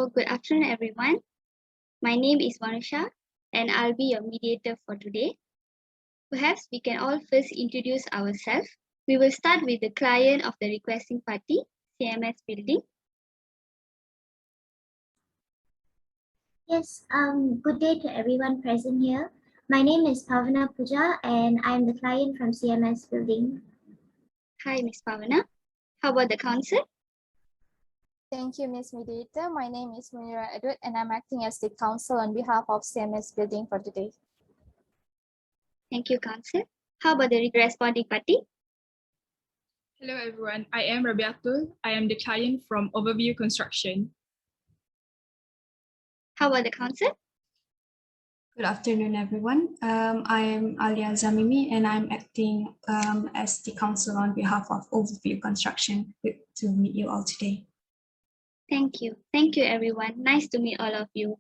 So good afternoon, everyone. My name is Vanusya, and I'll be your mediator for today. Perhaps we can all first introduce ourselves. We will start with the client of the requesting party, CMS Building. Yes, good day to everyone present here. My name is Paavana Pooja and I'm the client from CMS Building. Hi, Ms. Paavana. How about the council? Thank you, Ms. Mediator. My name is Munirah Edward and I'm acting as the counsel on behalf of CMS Building for today. Thank you, council. How about the responding party? Hello, everyone. I am Rabiatul. I am the client from Overview Construction. How about the council? Good afternoon, everyone. I am Aliya Zamimi, and I'm acting as the counsel on behalf of Overview Construction. Good to meet you all today. Thank you. Thank you, everyone. Nice to meet all of you.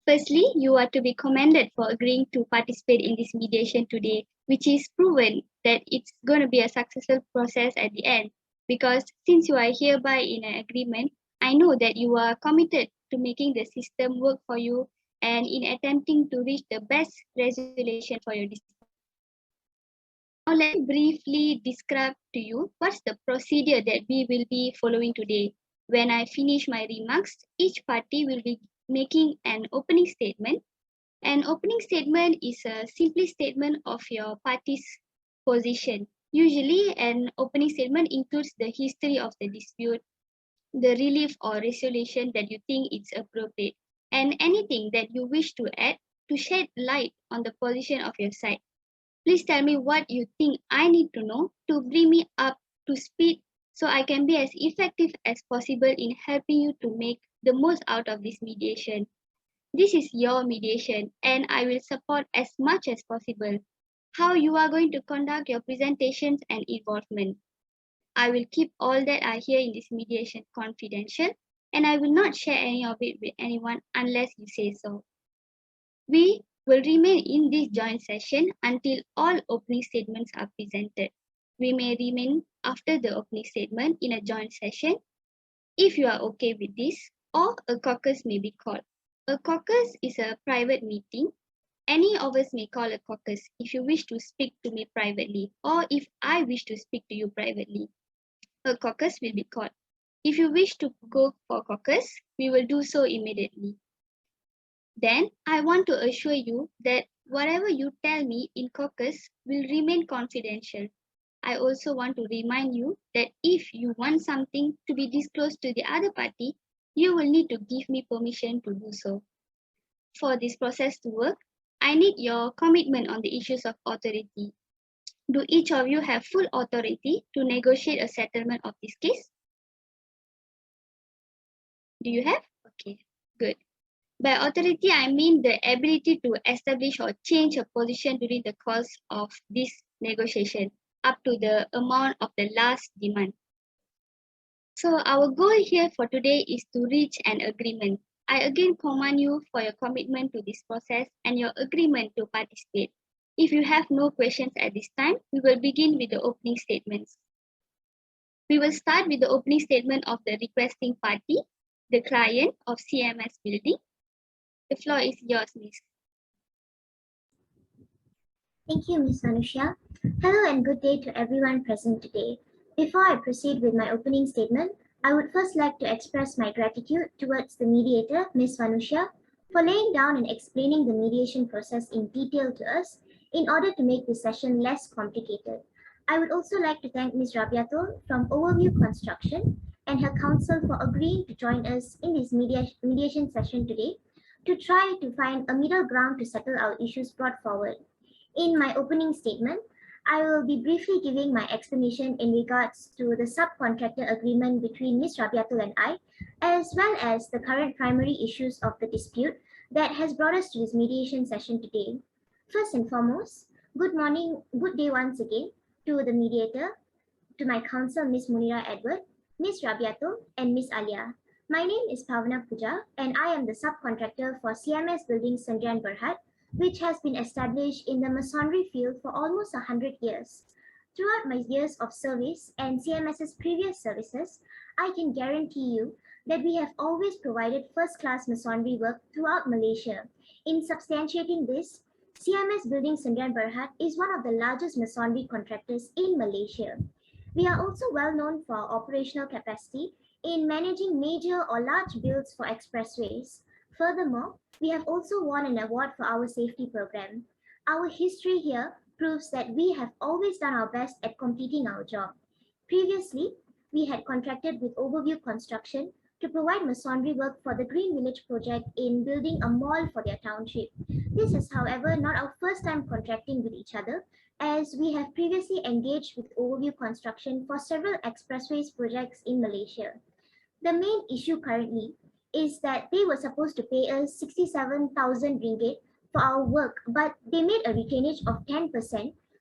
Firstly, you are to be commended for agreeing to participate in this mediation today, which is proven that it's going to be a successful process at the end. Because since you are hereby in an agreement, I know that you are committed to making the system work for you and in attempting to reach the best resolution for your dispute. Now, let me briefly describe to you what's the procedure that we will be following today. When I finish my remarks, each party will be making an opening statement. An opening statement is a simple statement of your party's position. Usually, an opening statement includes the history of the dispute, the relief or resolution that you think is appropriate, and anything that you wish to add to shed light on the position of your side. Please tell me what you think I need to know to bring me up to speed so I can be as effective as possible in helping you to make the most out of this mediation. This is your mediation and I will support as much as possible how you are going to conduct your presentations and involvement. I will keep all that I hear in this mediation confidential and I will not share any of it with anyone unless you say so. We will remain in this joint session until all opening statements are presented. We may remain after the opening statement in a joint session if you are okay with this, or a caucus may be called. A caucus is a private meeting. Any of us may call a caucus if you wish to speak to me privately, or if I wish to speak to you privately. A caucus will be called. If you wish to go for caucus, we will do so immediately. Then I want to assure you that whatever you tell me in caucus will remain confidential. I also want to remind you that if you want something to be disclosed to the other party, you will need to give me permission to do so. For this process to work, I need your commitment on the issues of authority. Do each of you have full authority to negotiate a settlement of this case? Do you have? Okay, good. By authority, I mean the ability to establish or change a position during the course of this negotiation up to the amount of the last demand. So our goal here for today is to reach an agreement. I again commend you for your commitment to this process and your agreement to participate. If you have no questions at this time, we will begin with the opening statements. We will start with the opening statement of the requesting party, the client of CMS Building. The floor is yours, Miss. Thank you, Ms. Vanusya. Hello and good day to everyone present today. Before I proceed with my opening statement, I would first like to express my gratitude towards the mediator, Ms. Vanusya, for laying down and explaining the mediation process in detail to us in order to make this session less complicated. I would also like to thank Ms. Rabiatul from Overview Construction and her counsel for agreeing to join us in this mediation session today to try to find a middle ground to settle our issues brought forward. In my opening statement, I will be briefly giving my explanation in regards to the subcontractor agreement between Ms. Rabiatul and I, as well as the current primary issues of the dispute that has brought us to this mediation session today. First and foremost, good morning, good day once again to the mediator, to my counsel, Ms. Munirah Edward, Ms. Rabiatul, and Ms. Aliya. My name is Paavana Pooja, and I am the subcontractor for CMS Building Sdn Bhd, which has been established in the masonry field for almost 100 years. Throughout my years of service and CMS's previous services, I can guarantee you that we have always provided first-class masonry work throughout Malaysia. In substantiating this, CMS Building Sdn Bhd is one of the largest masonry contractors in Malaysia. We are also well known for our operational capacity in managing major or large builds for expressways. Furthermore, we have also won an award for our safety program. Our history here proves that we have always done our best at completing our job. Previously, we had contracted with Overview Construction to provide masonry work for the Green Village project in building a mall for their township. This is, however, not our first time contracting with each other, as we have previously engaged with Overview Construction for several expressways projects in Malaysia. The main issue currently is that they were supposed to pay us 67,000 ringgit for our work, but they made a retainage of 10%,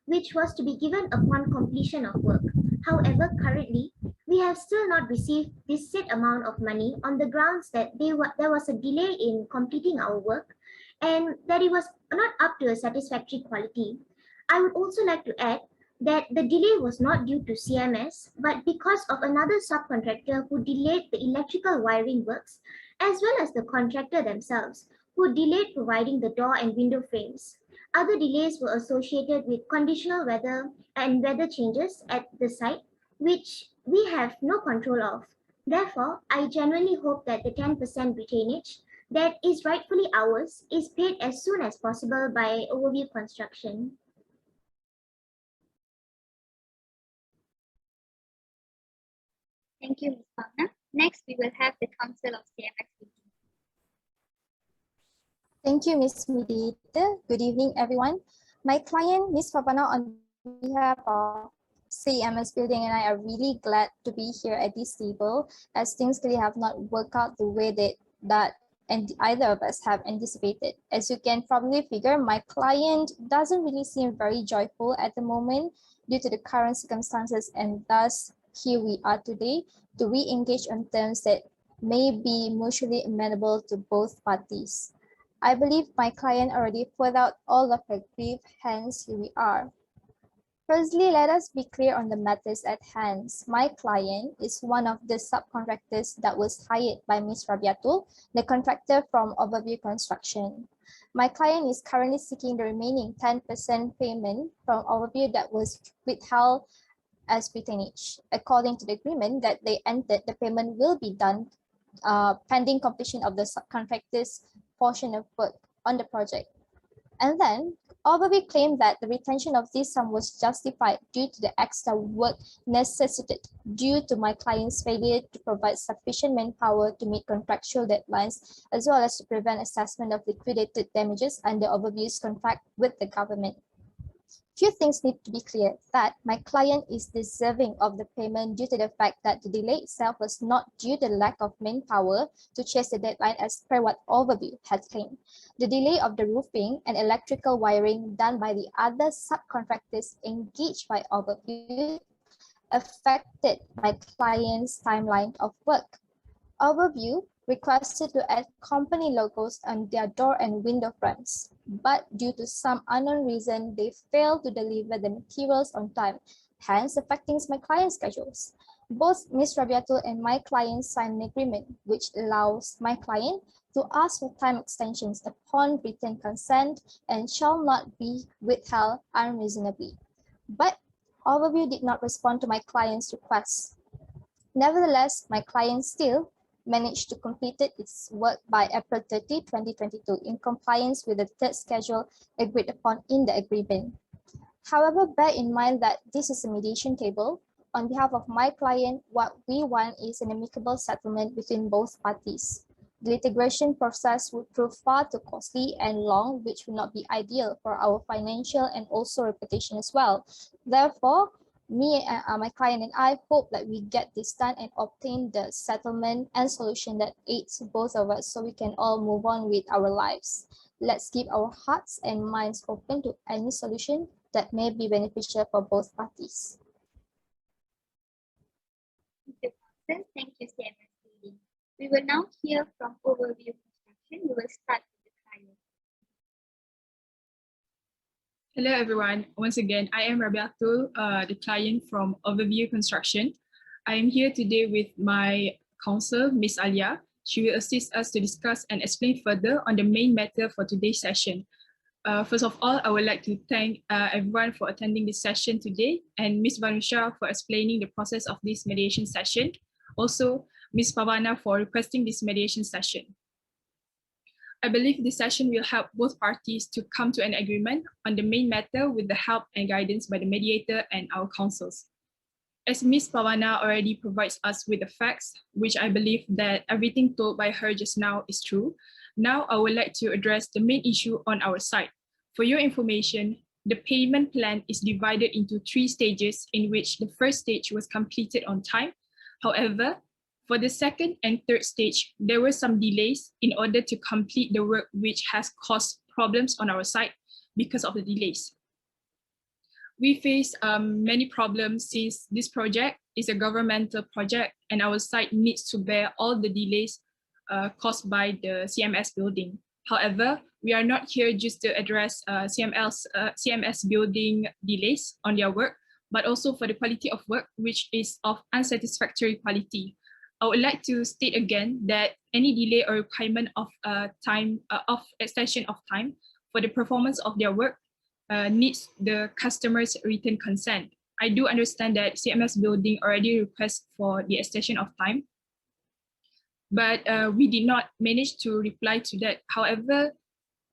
which was to be given upon completion of work. However, currently, we have still not received this set amount of money on the grounds that there was a delay in completing our work and that it was not up to a satisfactory quality. I would also like to add that the delay was not due to CMS, but because of another subcontractor who delayed the electrical wiring works, as well as the contractor themselves, who delayed providing the door and window frames. Other delays were associated with conditional weather and weather changes at the site, which we have no control of. Therefore, I genuinely hope that the 10% retainage that is rightfully ours is paid as soon as possible by Overview Construction. Thank you, Ms. Paavana. Next, we will have the Council of CMS Building. Thank you, Ms. Mediator. Good evening, everyone. My client, Ms. Paavana, on behalf of CMS Building and I are really glad to be here at this table, as things really have not worked out the way that either of us have anticipated. As you can probably figure, my client doesn't really seem very joyful at the moment due to the current circumstances, and thus here we are today to re-engage on terms that may be mutually amenable to both parties. I believe my client already put out all of her grief, hence here we are. Firstly, let us be clear on the matters at hand. My client is one of the subcontractors that was hired by Ms. Rabiatul, the contractor from Overview Construction. My client is currently seeking the remaining 10% payment from Overview that was withheld as retainage. According to the agreement that they entered, the payment will be done pending completion of the subcontractor's portion of work on the project. And then, Overview claimed that the retention of this sum was justified due to the extra work necessitated due to my client's failure to provide sufficient manpower to meet contractual deadlines, as well as to prevent assessment of liquidated damages under Overview's contract with the government. Few things need to be clear: that my client is deserving of the payment due to the fact that the delay itself was not due to the lack of manpower to chase the deadline as per what Overview had claimed. The delay of the roofing and electrical wiring done by the other subcontractors engaged by Overview affected my client's timeline of work. Overview requested to add company logos on their door and window frames, but due to some unknown reason, they failed to deliver the materials on time, hence affecting my client's schedules. Both Ms. Rabiatul and my client signed an agreement which allows my client to ask for time extensions upon written consent and shall not be withheld unreasonably. But Overview did not respond to my client's request. Nevertheless, my client still managed to complete its work by April 30, 2022 in compliance with the third schedule agreed upon in the agreement. However, bear in mind that this is a mediation table. On behalf of my client, what we want is an amicable settlement between both parties. The litigation process would prove far too costly and long, which would not be ideal for our financial and also reputation as well. Therefore, my client and I hope that we get this done and obtain the settlement and solution that aids both of us so we can all move on with our lives. Let's keep our hearts and minds open to any solution that may be beneficial for both parties. Thank you, Council. Thank you, CMS Building. We will now hear from Overview Construction. We will start with the client. Hello, everyone. Once again, I am Rabiatul, the client from Overview Construction. I am here today with my counsel, Ms. Aliya. She will assist us to discuss and explain further on the main matter for today's session. First of all, I would like to thank everyone for attending this session today, and Ms. Vanusya for explaining the process of this mediation session. Also, Ms. Paavana for requesting this mediation session. I believe this session will help both parties to come to an agreement on the main matter with the help and guidance by the mediator and our counsels. As Ms. Paavana already provides us with the facts, which I believe that everything told by her just now is true, now I would like to address the main issue on our side. For your information, the payment plan is divided into 3 stages, in which the first stage was completed on time. However, for the second and third stage, there were some delays in order to complete the work, which has caused problems on our side because of the delays. We face many problems since this project is a governmental project and our site needs to bear all the delays caused by the CMS building. However, we are not here just to address CMS building delays on their work, but also for the quality of work, which is of unsatisfactory quality. I would like to state again that any delay or requirement of extension of time for the performance of their work needs the customer's written consent. I do understand that CMS building already requests for the extension of time, but we did not manage to reply to that. However,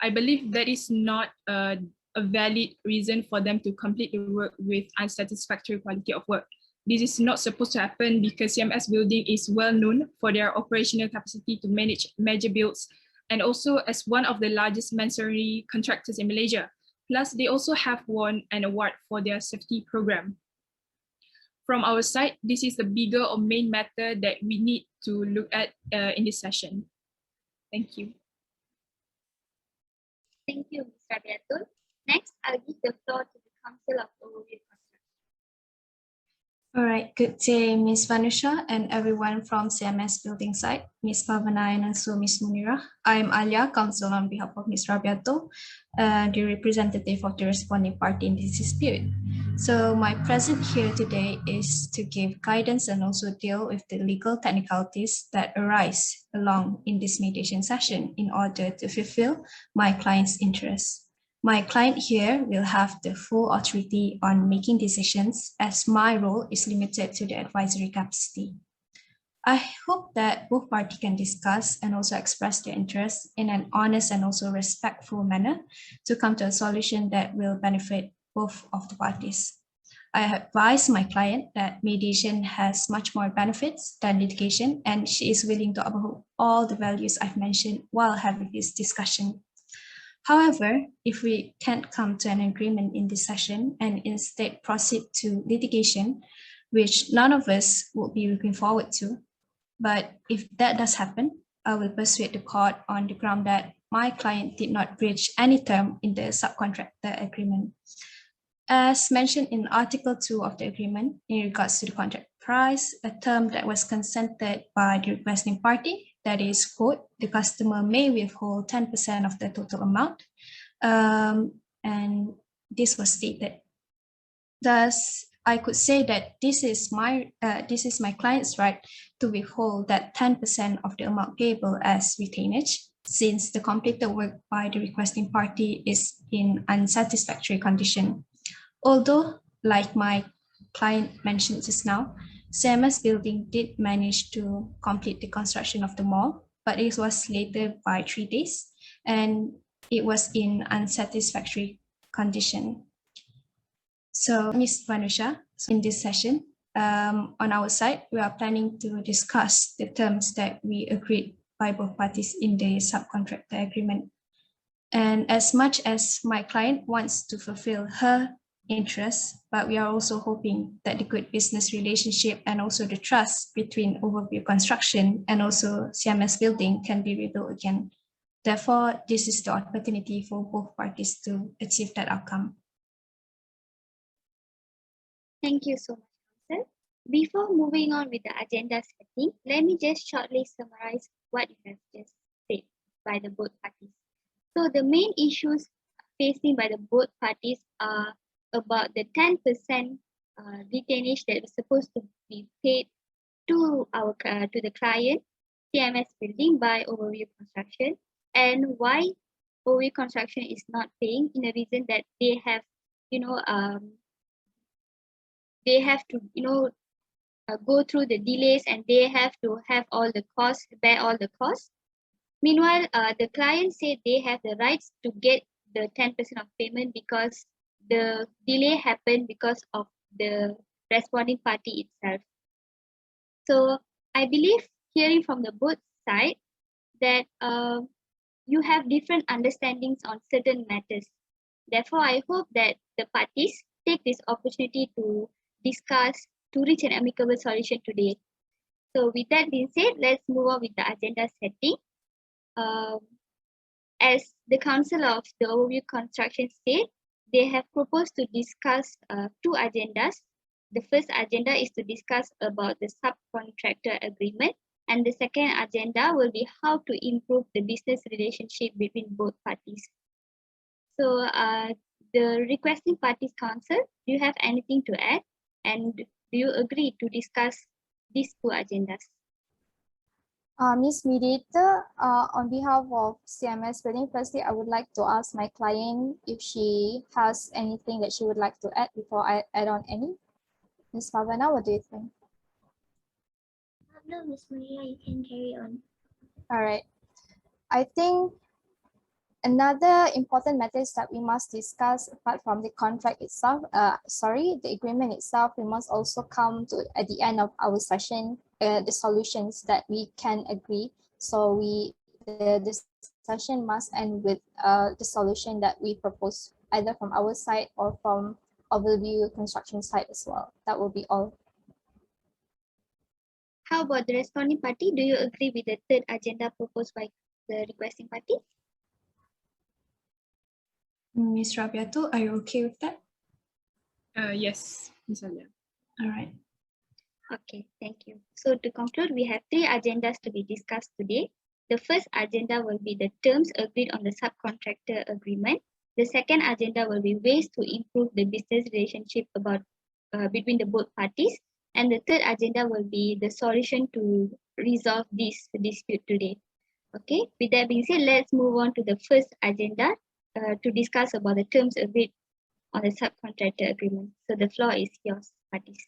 I believe that is not a valid reason for them to complete the work with unsatisfactory quality of work. This is not supposed to happen because CMS building is well known for their operational capacity to manage major builds, and also as one of the largest masonry contractors in Malaysia. Plus, they also have won an award for their safety program. From our side, this is the bigger or main matter that we need to look at in this session. Thank you. Thank you, Ms. Rabiatul. Next, I'll give the floor to the Council of Overview Construction. All right, good day, Ms. Vanusya and everyone from CMS building site, Ms. Paavana and also Ms. Munirah. I'm Aliya, counsel on behalf of Ms. Rabiatul, the representative of the responding party in this dispute. So my presence here today is to give guidance and also deal with the legal technicalities that arise along in this mediation session in order to fulfill my client's interests. My client here will have the full authority on making decisions, as my role is limited to the advisory capacity. I hope that both parties can discuss and also express their interests in an honest and also respectful manner to come to a solution that will benefit both of the parties. I advise my client that mediation has much more benefits than litigation, and she is willing to uphold all the values I've mentioned while having this discussion. However, if we can't come to an agreement in this session and instead proceed to litigation, which none of us would be looking forward to, but if that does happen, I will persuade the court on the ground that my client did not breach any term in the subcontractor agreement. As mentioned in Article 2 of the agreement, in regards to the contract price, a term that was consented by the requesting party, that is, quote, the customer may withhold 10% of the total amount, and this was stated. Thus, I could say that this is my client's right to withhold that 10% of the amount payable as retainage, since the completed work by the requesting party is in unsatisfactory condition. Although, like my client mentioned just now, CMS building did manage to complete the construction of the mall, but it was later by 3 days, and it was in unsatisfactory condition. So, Ms. Vanusya, in this session, on our side, we are planning to discuss the terms that we agreed by both parties in the subcontractor agreement. And as much as my client wants to fulfill her interests, but we are also hoping that the good business relationship and also the trust between Overview Construction and also CMS building can be rebuilt again. Therefore, this is the opportunity for both parties to achieve that outcome. Thank you so much, Council. Before moving on with the agenda setting, let me just shortly summarize what you have just said by the both parties. So the main issues facing by the both parties are about the 10% retainage that was supposed to be paid to the client, CMS Building by Overview Construction, and why Overview Construction is not paying, in a reason that they have, they have to, go through the delays, and they have to have all the costs, bear all the costs. Meanwhile, the client said they have the rights to get the 10% of payment because the delay happened because of the responding party itself. So I believe, hearing from the both sides, that you have different understandings on certain matters. Therefore, I hope that the parties take this opportunity to discuss, to reach an amicable solution today. So with that being said, let's move on with the agenda setting. As the Council of the Overview Construction said, they have proposed to discuss two agendas. The first agenda is to discuss about the subcontractor agreement, and the second agenda will be how to improve the business relationship between both parties. So the requesting parties council, do you have anything to add? And do you agree to discuss these two agendas? Ms. Mediator, on behalf of CMS Building, firstly, I would like to ask my client if she has anything that she would like to add before I add on any. Ms. Paavana, what do you think? No, Ms. Munirah, you can carry on. All right. I think another important matter is that we must discuss, apart from the contract itself, the agreement itself, we must also come to, at the end of our session, the solutions that we can agree. So the session must end with the solution that we propose, either from our side or from Overview Construction side as well. That will be all. How about the responding party? Do you agree with the third agenda proposed by the requesting party? Ms. Rabiatul, are you okay with that? Yes, Ms. Aliya. All right. Okay, thank you. So to conclude, we have three agendas to be discussed today. The first agenda will be the terms agreed on the subcontractor agreement. The second agenda will be ways to improve the business relationship between the both parties. And the third agenda will be the solution to resolve this dispute today. Okay, with that being said, let's move on to the first agenda to discuss about the terms agreed on the subcontractor agreement. So the floor is yours, parties.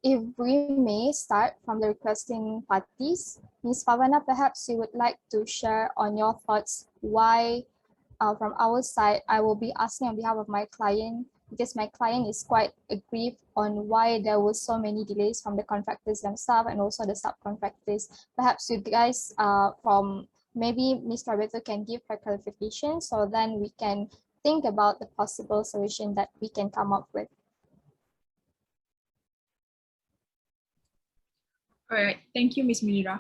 If we may start from the requesting parties, Ms. Paavana, perhaps you would like to share on your thoughts why, from our side, I will be asking on behalf of my client, because my client is quite aggrieved on why there were so many delays from the contractors themselves and also the subcontractors. Perhaps you guys from maybe Ms. Rabiatul can give her clarification, so then we can think about the possible solution that we can come up with. All right, thank you, Ms. Munirah.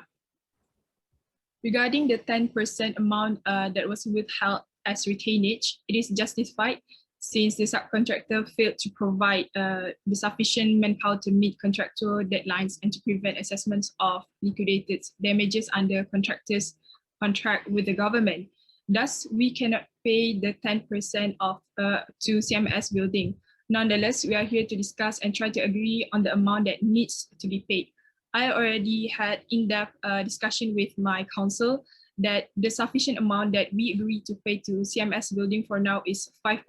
Regarding the 10% amount that was withheld as retainage, it is justified since the subcontractor failed to provide the sufficient manpower to meet contractual deadlines and to prevent assessments of liquidated damages under contractor's contract with the government. Thus, we cannot pay the 10% to CMS Building. Nonetheless, we are here to discuss and try to agree on the amount that needs to be paid. I already had in-depth discussion with my counsel that the sufficient amount that we agree to pay to CMS Building for now is 5%.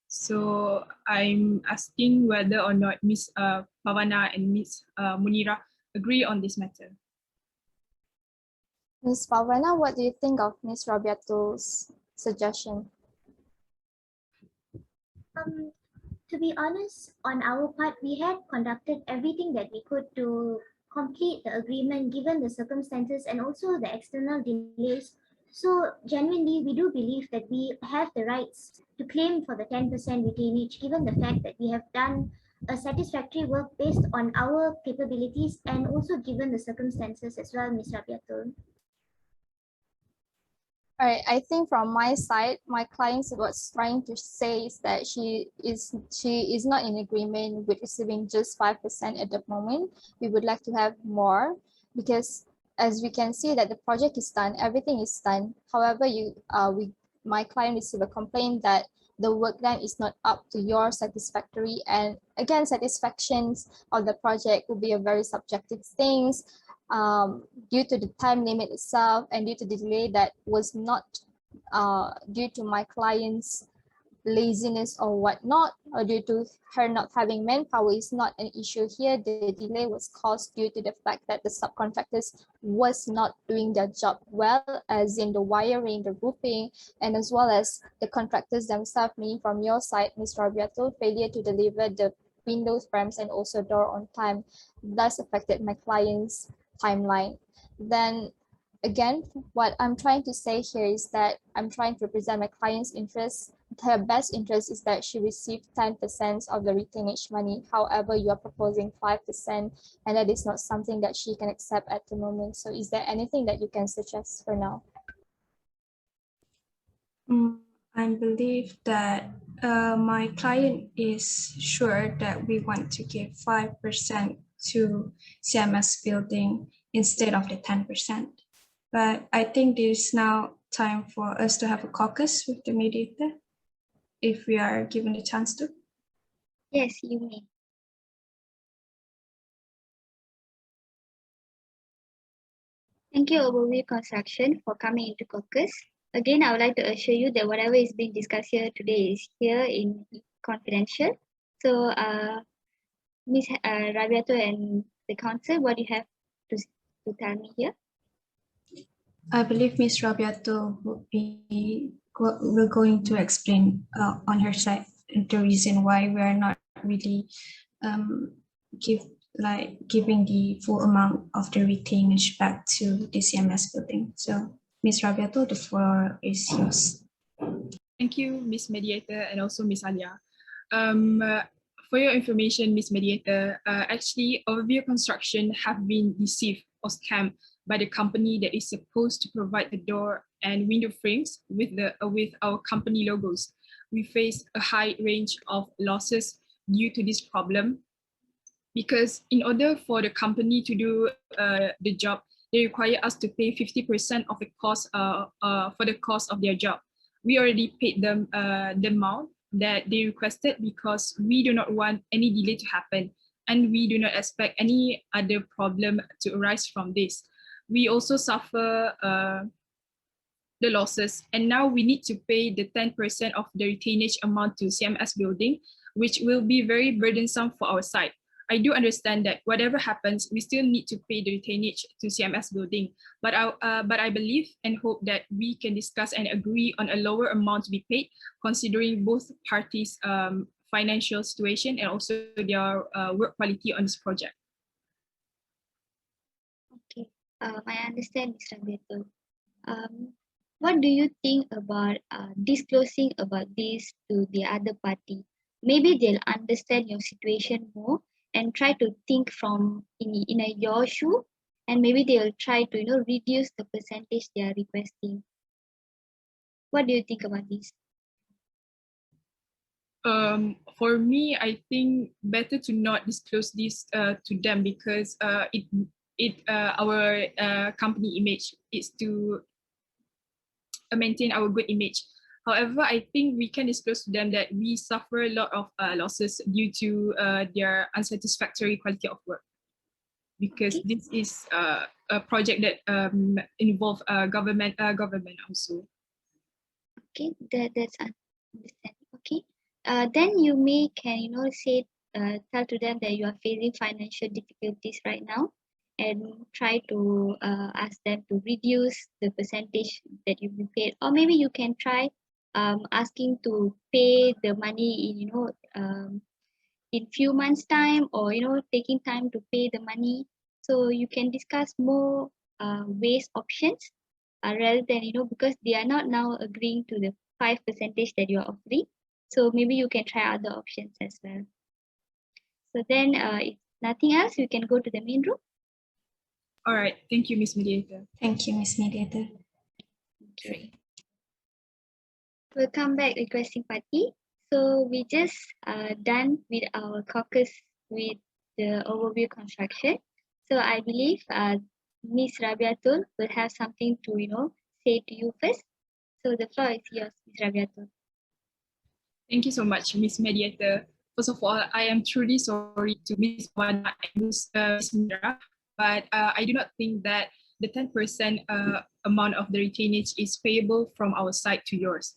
So I'm asking whether or not Ms. Paavana and Ms. Munirah agree on this matter. Ms. Paavana, what do you think of Ms. Rabiatul's suggestion? To be honest, on our part, we had conducted everything that we could to complete the agreement given the circumstances and also the external delays. So genuinely, we do believe that we have the rights to claim for the 10% retainage given the fact that we have done a satisfactory work based on our capabilities and also given the circumstances as well, Ms. Rabiatul. All right, I think from my side, my client was trying to say is that she is not in agreement with receiving just 5% at the moment. We would like to have more because as we can see that the project is done, everything is done. However, my client received a complaint that the work done is not up to your satisfactory. And again, satisfactions of the project will be a very subjective things due to the time limit itself and due to the delay that was not due to my client's laziness or whatnot, or due to her not having manpower is not an issue here. The delay was caused due to the fact that the subcontractors was not doing their job well, as in the wiring, the roofing, and as well as the contractors themselves, meaning from your side, Ms. Rabiatul, failure to deliver the windows, frames, and also door on time, thus affected my client's timeline. Then again, what I'm trying to say here is that I'm trying to represent my client's interests. Her best interest is that she received 10% of the retainage money. However, you are proposing 5%, and that is not something that she can accept at the moment. So is there anything that you can suggest for now? I believe that my client is sure that we want to give 5% to CMS building instead of the 10%. But I think it is now time for us to have a caucus with the mediator, if we are given the chance to. Yes, you may. Thank you, Overview Construction, for coming into Caucus. Again, I would like to assure you that whatever is being discussed here today is here in confidential. So, Ms. Rabiatul and the council, what do you have to tell me here? I believe Ms. Rabiatul will going to explain on her side the reason why we are not really giving the full amount of the retainage back to the CMS building. So, Ms. Rabiatul, the floor is yours. Thank you, Ms. Mediator, and also Ms. Aliya. For your information, Ms. Mediator, actually, Overview Construction have been deceived or scammed by the company that is supposed to provide the door and window frames with our company logos. We face a high range of losses due to this problem, because in order for the company to do the job, they require us to pay 50% of the cost for the cost of their job. We already paid them the amount that they requested because we do not want any delay to happen, and we do not expect any other problem to arise from this. We also suffer the losses, and now we need to pay the 10% of the retainage amount to CMS building, which will be very burdensome for our side. I do understand that whatever happens, we still need to pay the retainage to CMS building, but I believe and hope that we can discuss and agree on a lower amount to be paid, considering both parties' financial situation and also their work quality on this project. Okay, I understand, Mr. Rabiatul. What do you think about disclosing about this to the other party? Maybe they'll understand your situation more and try to think from in your shoe, and maybe they'll try to reduce the percentage they are requesting. What do you think about this? For me, I think better to not disclose this to them, because our company image is to maintain our good image. However, I think we can disclose to them that we suffer a lot of losses due to their unsatisfactory quality of work, because this is a project that involves government also. Okay, that's understanding. Okay, then you can say tell to them that you are facing financial difficulties right now, and try to ask them to reduce the percentage that you've been paid, or maybe you can try asking to pay the money in few months time, or taking time to pay the money. So you can discuss more ways options rather than because they are not now agreeing to the 5% that you are offering. So maybe you can try other options as well. So then if nothing else, we can go to the main room. All right, thank you, Ms. Mediator. Thank you, Ms. Mediator. Okay. Welcome back, requesting party. So we just done with our caucus with the overview construction. So I believe Ms. Rabiatul will have something to say to you first. So the floor is yours, Ms. Rabiatul. Thank you so much, Ms. Mediator. First of all, I am truly sorry to Ms. Paavana and Ms. Munirah, but I do not think that the 10% amount of the retainage is payable from our side to yours.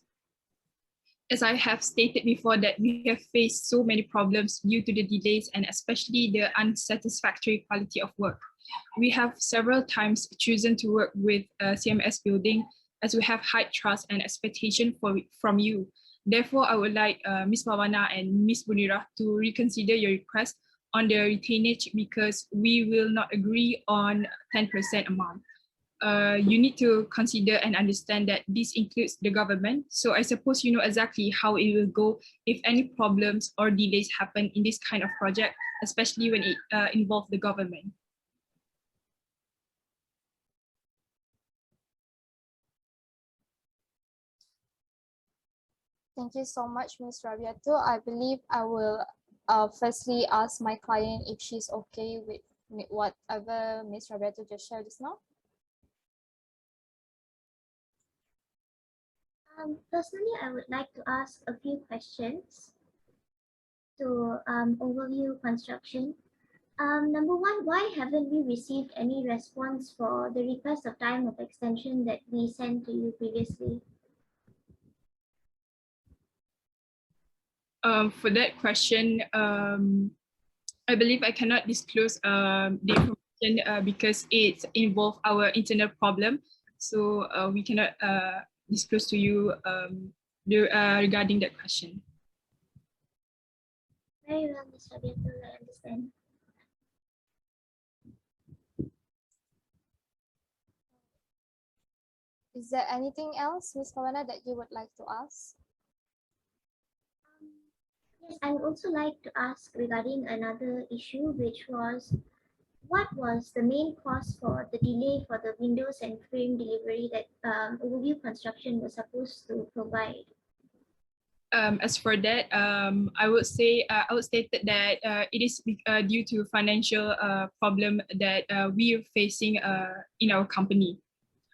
As I have stated before, that we have faced so many problems due to the delays and especially the unsatisfactory quality of work. We have several times chosen to work with CMS building as we have high trust and expectation from you. Therefore, I would like Ms. Paavana and Ms. Munirah to reconsider your request on the retainage because we will not agree on 10% amount. You need to consider and understand that this includes the government. So I suppose you know exactly how it will go if any problems or delays happen in this kind of project, especially when it involves the government. Thank you so much, Ms. Rabiatul. I believe I will firstly ask my client if she's okay with whatever Ms. Rabiatul just shared just now. Personally, I would like to ask a few questions to overview construction. Number one, why haven't we received any response for the request of time of extension that we sent to you previously? For that question, I believe I cannot disclose the information because it involves our internal problem. So we cannot disclose to you regarding that question. Very well, Ms. Rabiatul, I understand. Is there anything else, Ms. Paavana, that you would like to ask? Yes, I would also like to ask regarding another issue, which was what was the main cause for the delay for the windows and frame delivery that Overview Construction was supposed to provide? As for that, I would state that it is due to financial problem that we are facing in our company.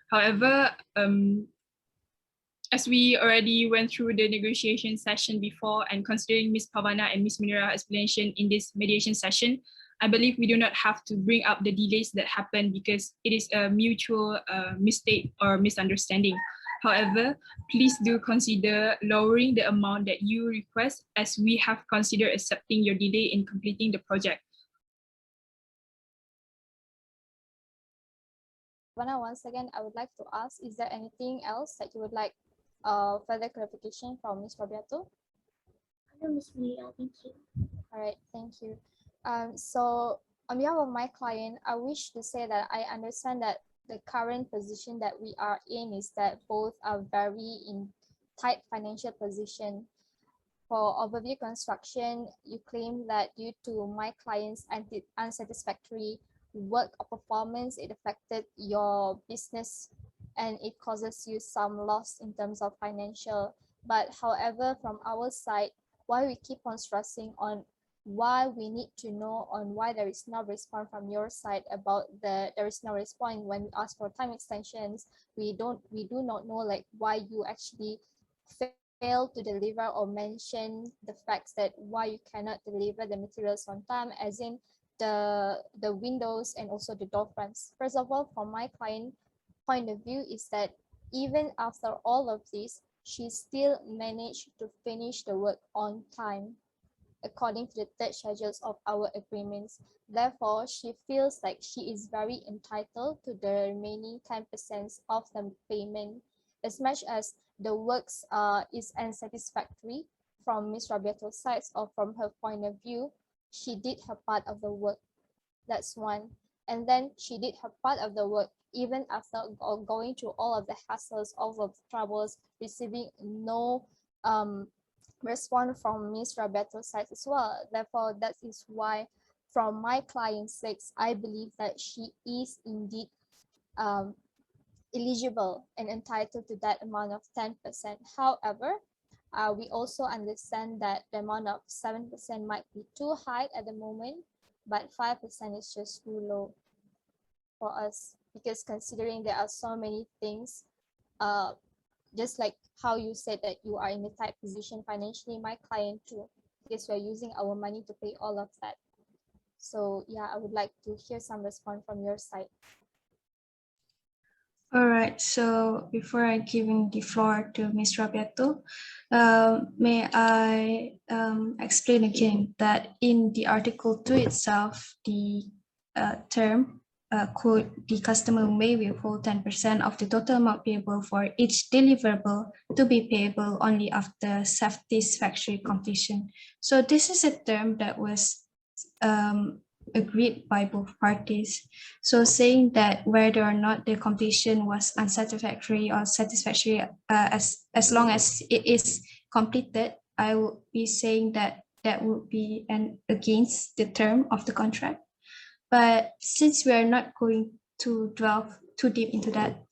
However, as we already went through the negotiation session before and considering Ms. Paavana and Ms. Munirah explanation in this mediation session, I believe we do not have to bring up the delays that happened because it is a mutual mistake or misunderstanding. However, please do consider lowering the amount that you request as we have considered accepting your delay in completing the project. Once again, I would like to ask, is there anything else that you would like further clarification from Ms. Rabiatul? No, Ms. Munirah, thank you. All right, thank you. So on behalf of my client, I wish to say that I understand that the current position that we are in is that both are very in tight financial position. For Overview Construction, you claim that due to my client's unsatisfactory work or performance, it affected your business and it causes you some loss in terms of financial. But however, from our side, why we keep on stressing on why we need to know on why there is no response from your side about there is no response when we ask for time extensions. We do not know like why you actually fail to deliver or mention the facts that why you cannot deliver the materials on time, as in the windows and also the door frames. First of all, from my client point of view is that even after all of this, she still managed to finish the work on time according to the third schedules of our agreements. Therefore, she feels like she is very entitled to the remaining 10% of the payment. As much as the works is unsatisfactory from Ms. Rabiatul's side or from her point of view, she did her part of the work. That's one. And then she did her part of the work even after going through all of the hassles, all of the troubles, receiving no response from Ms. Rabiatul's side as well. Therefore, that is why from my client's sake, I believe that she is indeed eligible and entitled to that amount of 10%. However, we also understand that the amount of 7% might be too high at the moment, but 5% is just too low for us because considering there are so many things just like how you said that you are in a tight position financially, my client too, because we're using our money to pay all of that. So yeah, I would like to hear some response from your side. All right, so before I giving the floor to Ms. Rabiatul, may I explain again that in the Article 2 itself, the term quote, the customer may withhold 10% of the total amount payable for each deliverable to be payable only after satisfactory completion. So this is a term that was agreed by both parties. So saying that whether or not the completion was unsatisfactory or satisfactory, as long as it is completed, I would be saying that that would be against the term of the contract. But since we are not going to delve too deep into that,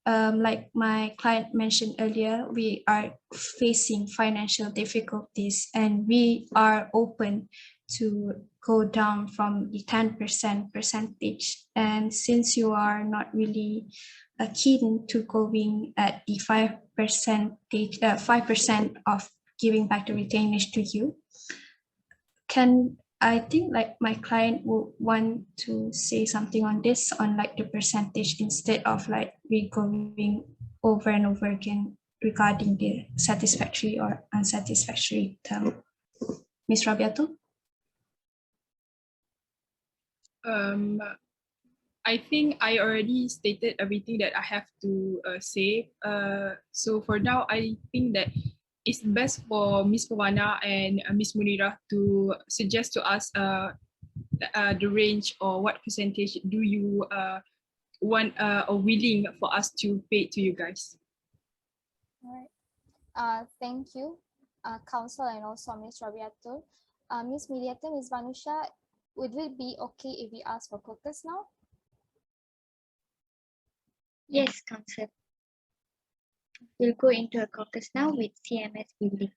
like my client mentioned earlier, we are facing financial difficulties and we are open to go down from the 10% percentage. And since you are not really keen to going at the 5% of giving back the retainage to you, I think like my client would want to say something on this, on like the percentage, instead of like we going over and over again regarding the satisfactory or unsatisfactory term. Ms. Rabiatul? I think I already stated everything that I have to say. So for now, I think that it's best for Ms. Paavana and Ms. Munirah to suggest to us the range or what percentage do you want or willing for us to pay to you guys. All right. Thank you, Council and also Ms. Rabiatul. Ms. Mediator, Ms. Vanusya, would it be okay if we ask for Caucus now? Yes, Council. We'll go into a caucus now with CMS building.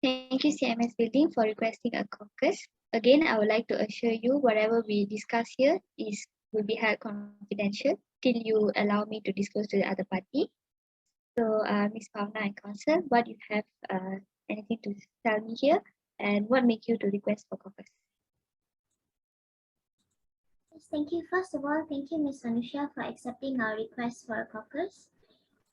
Thank you, CMS building, for requesting a caucus. Again, I would like to assure you whatever we discuss here will be held confidential till you allow me to disclose to the other party. So, Ms. Paavana and Council, what you have anything to tell me here, and what make you to request for caucus? Yes, thank you. First of all, thank you, Ms. Vanusya, for accepting our request for a caucus.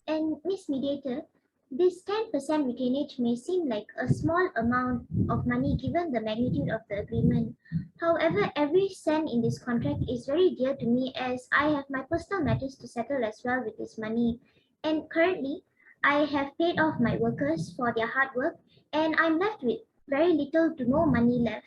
And Ms. Mediator, this 10% retainage may seem like a small amount of money given the magnitude of the agreement. However, every cent in this contract is very dear to me, as I have my personal matters to settle as well with this money. And currently, I have paid off my workers for their hard work, and I'm left with very little to no money left.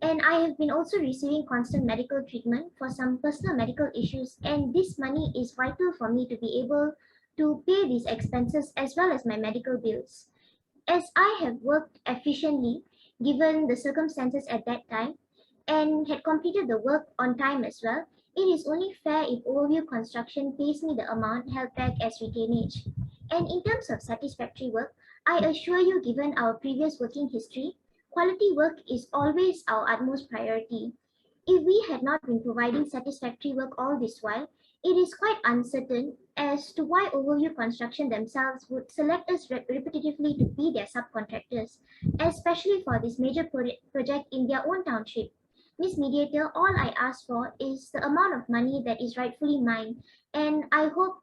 And I have been also receiving constant medical treatment for some personal medical issues, and this money is vital for me to be able to pay these expenses as well as my medical bills. As I have worked efficiently given the circumstances at that time and had completed the work on time as well, it is only fair if Overview Construction pays me the amount held back as retainage. And in terms of satisfactory work, I assure you, given our previous working history, quality work is always our utmost priority. If we had not been providing satisfactory work all this while, it is quite uncertain as to why Overview Construction themselves would select us repetitively to be their subcontractors, especially for this major project in their own township. Ms. Mediator, all I ask for is the amount of money that is rightfully mine, and I hope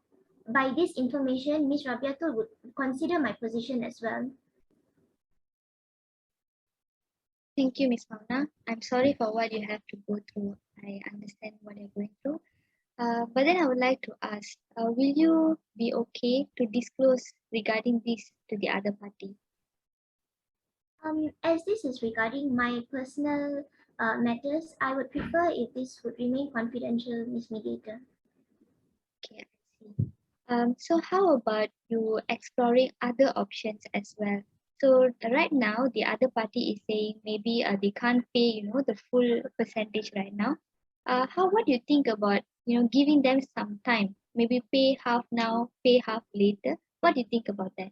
by this information, Ms. Rabiatul would consider my position as well. Thank you, Ms. Paavana. I'm sorry for what you have to go through. I understand what you're going through. But then I would like to ask, will you be okay to disclose regarding this to the other party? As this is regarding my personal matters, I would prefer if this would remain confidential, Ms. Mediator. Okay, I see. So how about you exploring other options as well? So right now, the other party is saying maybe they can't pay, the full percentage right now. What do you think about, giving them some time? Maybe pay half now, pay half later. What do you think about that?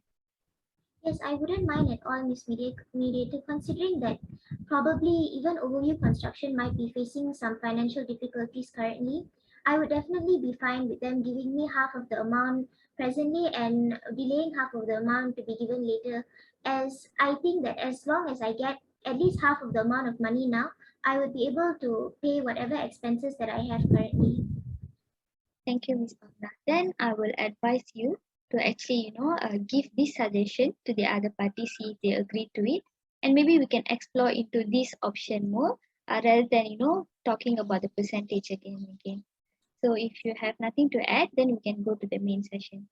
Yes, I wouldn't mind at all, Miss Mediator, considering that probably even overview construction might be facing some financial difficulties currently. I would definitely be fine with them giving me half of the amount presently and delaying half of the amount to be given later, as I think that as long as I get at least half of the amount of money now, I would be able to pay whatever expenses that I have currently. Thank you, Ms. Paavana. Then I will advise you to actually, give this suggestion to the other parties, see if they agree to it. And maybe we can explore into this option more rather than, talking about the percentage again and again. So if you have nothing to add, then we can go to the main session.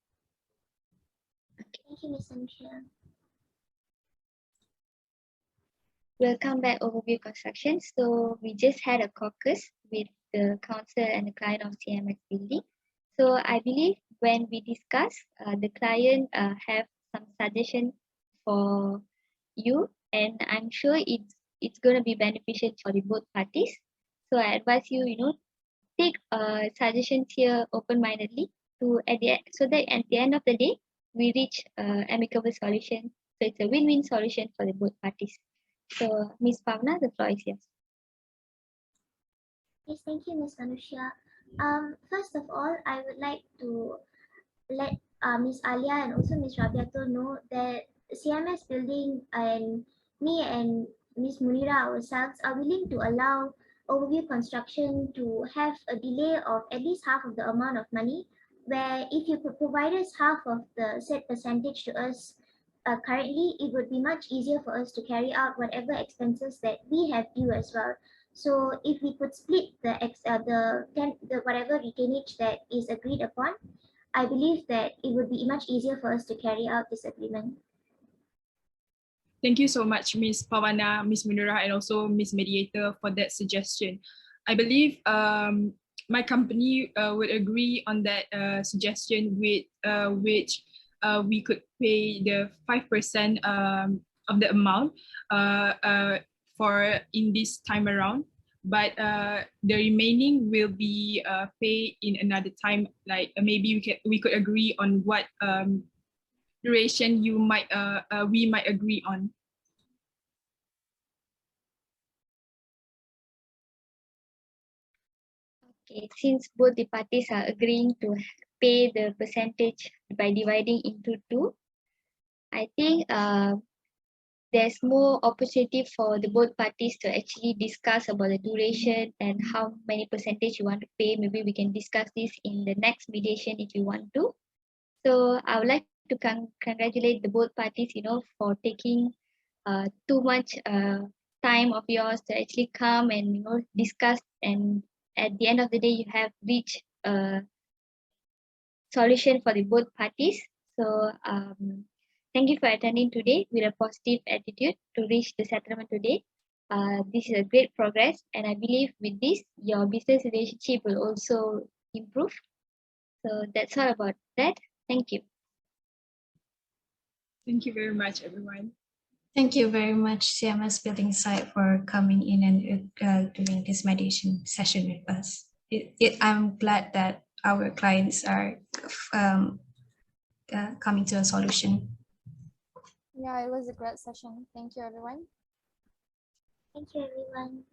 Okay. Thank you, Miss Vanusya. Welcome back, Overview Construction. So we just had a caucus with the council and the client of CMS building. So I believe when we discuss, the client have some suggestion for you, and I'm sure it's going to be beneficial for the both parties. So I advise you, take suggestions here open-mindedly so that at the end of the day we reach amicable solution. So it's a win-win solution for the both parties. So Ms. Paavana, the floor is yours. Yes, thank you, Miss Vanusya. First of all, I would like to let Miss Aliya and also Miss Rabiatul know that CMS building and me and Miss Munirah ourselves are willing to allow overview construction to have a delay of at least half of the amount of money, where if you could provide us half of the said percentage to us currently, it would be much easier for us to carry out whatever expenses that we have due as well. So if we could split the whatever retainage that is agreed upon, I believe that it would be much easier for us to carry out this agreement. Thank you so much, Ms. Paavana, Ms. Munirah, and also Ms. Mediator for that suggestion. I believe my company would agree on that suggestion with which we could pay the 5% of the amount for in this time around, but the remaining will be paid in another time. Like maybe we could agree on what duration we might agree on. Okay, since both the parties are agreeing to pay the percentage by dividing into two, I think there's more opportunity for the both parties to actually discuss about the duration and how many percentage you want to pay. Maybe we can discuss this in the next mediation if you want to. So I would like to congratulate the both parties, for taking too much time of yours to actually come and discuss, and at the end of the day you have reached a solution for the both parties. So thank you for attending today with a positive attitude to reach the settlement today. This is a great progress, and I believe with this your business relationship will also improve. So that's all about that. Thank you. Thank you very much, everyone. Thank you very much, CMS Building Site, for coming in and doing this mediation session with us. I'm glad that our clients are coming to a solution. Yeah, it was a great session. Thank you, everyone. Thank you, everyone.